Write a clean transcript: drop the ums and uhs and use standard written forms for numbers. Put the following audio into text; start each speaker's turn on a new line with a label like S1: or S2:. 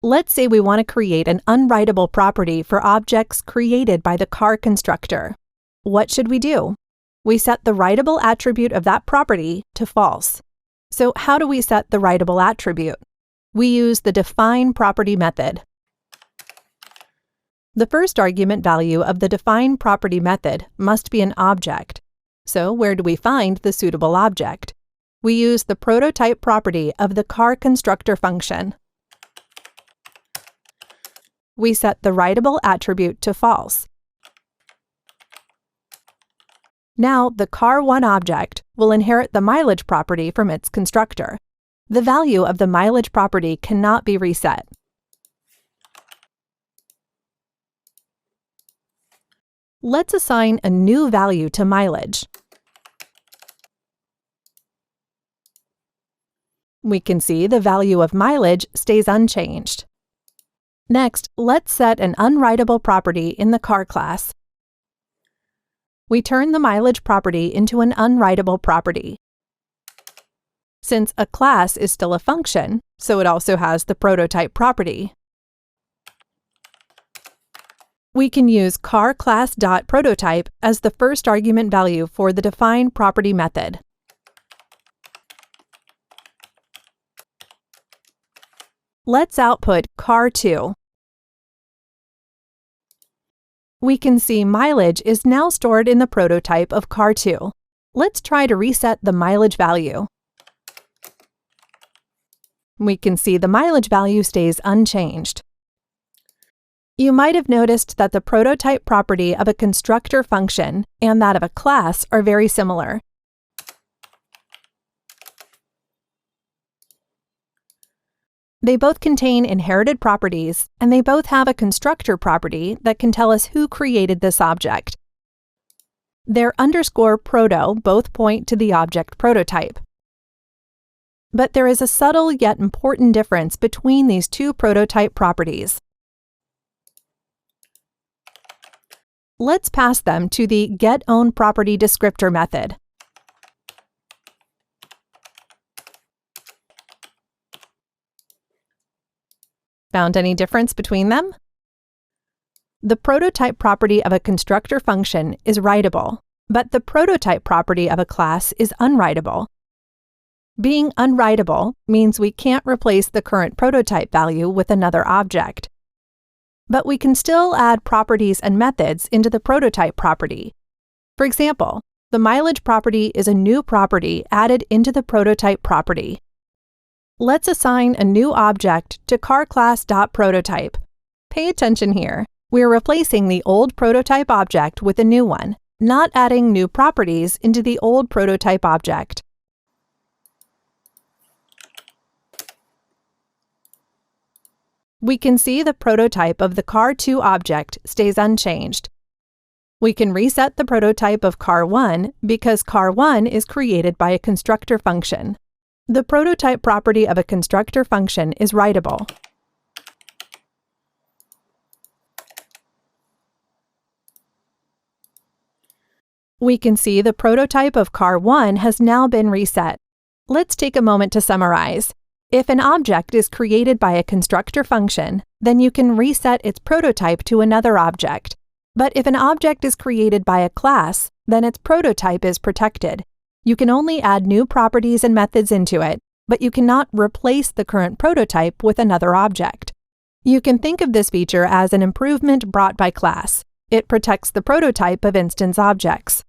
S1: Let's say we want to create an unwritable property for objects created by the car constructor. What should we do? We set the writable attribute of that property to false. So how do we set the writable attribute? We use the define property method. The first argument value of the define property method must be an object. So where do we find the suitable object? We use the prototype property of the car constructor function. We set the writable attribute to false. Now, the car1 object will inherit the mileage property from its constructor. The value of the mileage property cannot be reset. Let's assign a new value to mileage. We can see the value of mileage stays unchanged. Next, let's set an unwritable property in the car class. We turn the mileage property into an unwritable property. Since a class is still a function, so it also has the prototype property. We can use car class.prototype as the first argument value for the define property method. Let's output car2. We can see mileage is now stored in the prototype of car2. Let's try to reset the mileage value. We can see the mileage value stays unchanged. You might have noticed that the prototype property of a constructor function and that of a class are very similar. They both contain inherited properties, and they both have a constructor property that can tell us who created this object. Their _proto both point to the object prototype. But there is a subtle yet important difference between these two prototype properties. Let's pass them to the getOwnProperty descriptor method. Found any difference between them? The prototype property of a constructor function is writable, but the prototype property of a class is unwritable. Being unwritable means we can't replace the current prototype value with another object. But we can still add properties and methods into the prototype property. For example, the mileage property is a new property added into the prototype property. Let's assign a new object to carClass.prototype. Pay attention here. We're replacing the old prototype object with a new one, not adding new properties into the old prototype object. We can see the prototype of the car2 object stays unchanged. We can reset the prototype of car1 because car1 is created by a constructor function. The prototype property of a constructor function is writable. We can see the prototype of car1 has now been reset. Let's take a moment to summarize. If an object is created by a constructor function, then you can reset its prototype to another object. But if an object is created by a class, then its prototype is protected. You can only add new properties and methods into it, but you cannot replace the current prototype with another object. You can think of this feature as an improvement brought by class. It protects the prototype of instance objects.